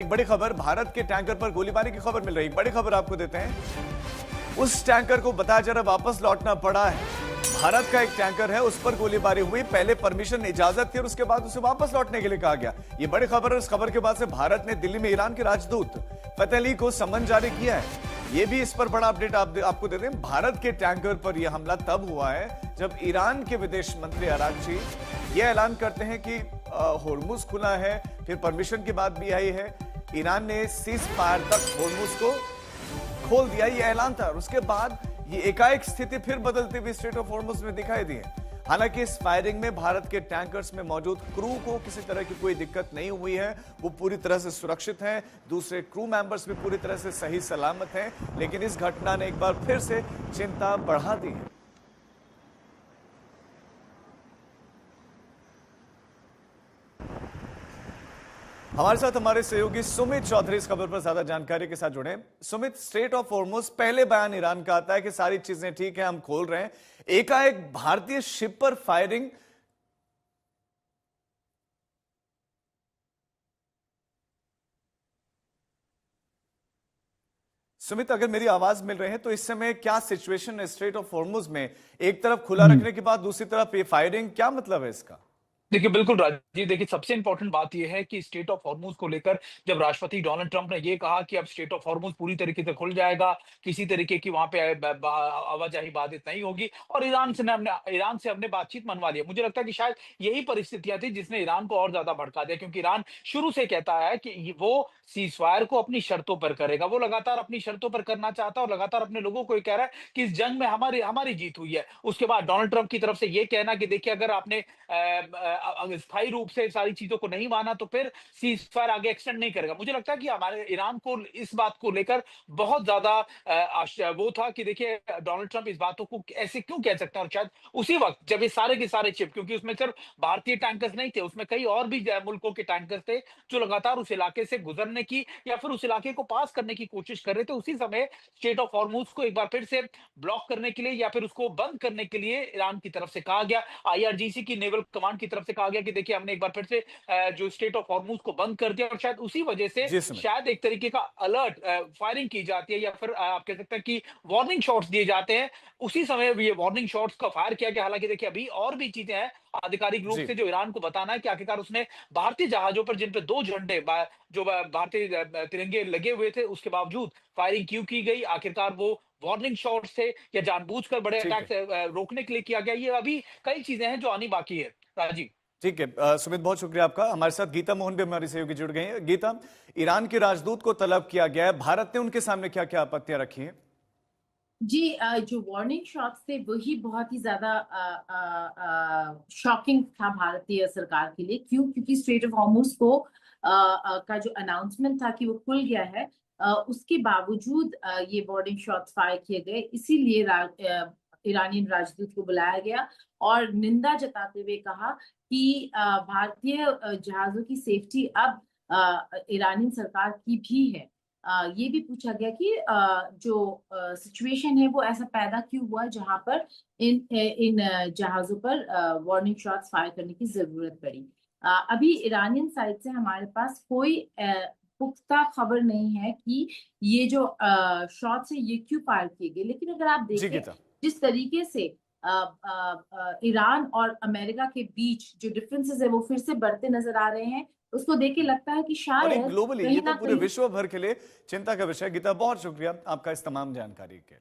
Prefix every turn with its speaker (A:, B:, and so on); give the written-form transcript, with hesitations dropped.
A: बड़ी खबर, भारत के टैंकर पर गोलीबारी की खबर मिल रही। बड़ी खबर आपको देते हैं। उस टैंकर को बताया जा रहा वापस लौटना पड़ा है। भारत का एक टैंकर है, उस पर गोलीबारी हुई। पहले परमिशन इजाजत थी और उसके बाद उसे वापस लौटने के लिए कहा गया। ये बड़ी खबर है। इस खबर के बाद से भारत ने दिल्ली में ईरान के राजदूत फतेह अली को समन जारी किया है। ये भी इस पर बड़ा अपडेट आपको देते हैं। भारत के टैंकर पर यह हमला तब हुआ है जब ईरान के विदेश मंत्री अरागची यह ऐलान करते हैं कि होर्मुज खुला है। फिर परमिशन की बात भी आई है। ईरान ने सीज फायर तक होर्मुज को खोल दिया, ये ऐलान था। और उसके बाद ये एकाएक स्थिति फिर बदलती हुई स्ट्रेट ऑफ होर्मुज में दिखाई दी है। हालांकि इस फायरिंग में भारत के टैंकर्स में मौजूद क्रू को किसी तरह की कोई दिक्कत नहीं हुई है। वो पूरी तरह से सुरक्षित हैं। दूसरे क्रू मेंबर्स भी पूरी तरह से सही सलामत हैं। लेकिन इस घटना ने एक बार फिर से चिंता बढ़ा दी है। हमारे साथ हमारे सहयोगी सुमित चौधरी इस खबर पर ज्यादा जानकारी के साथ जुड़े। सुमित, स्ट्रेट ऑफ होर्मुज, पहले बयान ईरान का आता है कि सारी चीजें ठीक है, हम खोल रहे हैं। एकाएक भारतीय शिप पर फायरिंग। सुमित, अगर मेरी आवाज मिल रही है तो इस समय क्या सिचुएशन है स्ट्रेट ऑफ होर्मुज में? एक तरफ खुला रखने के बाद दूसरी तरफ ये फायरिंग, क्या मतलब है इसका?
B: देखिए, बिल्कुल राजीव, देखिए सबसे इंपॉर्टेंट बात यह है कि स्टेट ऑफ हॉर्मुज को लेकर जब राष्ट्रपति डोनाल्ड ट्रंप ने ये कहा कि अब स्टेट ऑफ हॉर्मुज पूरी तरीके से खुल जाएगा, किसी तरीके की वहां पे आवाजाही बाधित नहीं होगी, और ईरान से हमने बातचीत मनवा लिया। मुझे लगता है कि शायद यही परिस्थितियां थी जिसने ईरान को और ज्यादा भड़का दिया, क्योंकि ईरान शुरू से कहता है कि वो सीज फायर को अपनी शर्तों पर करेगा। वो लगातार अपनी शर्तों पर करना चाहता है और लगातार अपने लोगों को ये कह रहा है कि इस जंग में हमारी हमारी जीत हुई है। उसके बाद डोनाल्ड ट्रंप की तरफ से ये कहना कि देखिए, अगर आपने स्थायी रूप से सारी चीजों को नहीं माना तो फिर सीज फायर आगे एक्सटेंड नहीं करेगा। मुझे लगता है कि हमारे ईरान को इस बात को लेकर बहुत ज्यादा वो था कि देखिए, डोनाल्ड ट्रंप इस बातों को ऐसे क्यों कह सकते हैं। और शायद उसी वक्त जब ये सारे के सारे चिप, क्योंकि उसमें सिर्फ भारतीय टैंकर्स नहीं थे, उसमें कई और भी मुल्कों के टैंकर्स थे जो लगातार उस इलाके से गुजरने की या फिर उस इलाके को पास करने की कोशिश कर रहे थे। उसी समय स्टेट ऑफ हॉर्मुज को एक बार फिर से ब्लॉक करने के लिए या फिर उसको बंद करने के लिए ईरान की तरफ से कहा गया। आईआरजीसी की नेवल कमांड की तरफ से कहा गया कि देखिए, हमने एक बार फिर से जो स्टेट ऑफ हॉर्मुज को बंद कर दिया, और शायद उसी वजह से
A: जी सुमित।
B: शायद एक तरीके का अलर्ट फायरिंग की जाती है, या फिर आप कह सकते हैं कि वार्निंग शॉट्स दिए जाते हैं। उसी समय ये वार्निंग शॉट्स का फायर किया गया। हालांकि देखिए, अभी और भी चीजें हैं आधिकारिक रूप
A: जी,
B: से जो ईरान को बताना है कि आखिरकार उसने भारतीय जहाजों पर, जिन पे दो झंडे जो भारतीय तिरंगे लगे हुए थे, उसके बावजूद फायरिंग क्यों की गई, आखिरकार वो वार्निंग शॉट्स थे या जानबूझकर बड़े
A: ठीक है।
B: अटैक रोकने के लिए किया गया, ये अभी कई चीजें हैं जो आनी बाकी है। राजीव,
A: ठीक है सुमित, बहुत शुक्रिया आपका। हमारे साथ गीता मोहन भी हमारी सहयोगी जुड़ गई हैं। गीता, ईरान के राजदूत को तलब किया गया है, भारत ने उनके सामने क्या क्या आपत्तियां रखी हैं?
C: जी, जो वार्निंग शॉट्स थे वही बहुत ही ज्यादा शॉकिंग था भारतीय सरकार के लिए। क्योंकि स्ट्रेट ऑफ हॉर्मुज को का जो अनाउंसमेंट था कि वो खुल गया है, उसके बावजूद ये वार्निंग शॉट्स फायर किए गए। इसीलिए ईरानियन राजदूत को बुलाया गया और निंदा जताते हुए कहा कि भारतीय जहाजों की सेफ्टी अब ईरानियन सरकार की भी है। ये भी पूछा गया कि जो सिचुएशन है वो ऐसा पैदा क्यों हुआ जहां पर इन जहाजों पर वार्निंग शॉट्स फायर करने की जरूरत पड़ी। अभी ईरानियन साइड से हमारे पास कोई पुख्ता खबर नहीं है कि ये जो शॉट्स है ये क्यों फायर किए गए। लेकिन अगर आप
A: जी
C: देखें
A: गीता।
C: जिस तरीके से ईरान और अमेरिका के बीच जो डिफरेंसेस है वो फिर से बढ़ते नजर आ रहे हैं, उसको देख के लगता है कि
A: और एक
C: शायद
A: ग्लोबली, ये
C: कहीं
A: तो
C: ना
A: पूरे
C: कहीं
A: विश्व भर के लिए चिंता का विषय। गीता, बहुत शुक्रिया आपका इस तमाम जानकारी के लिए।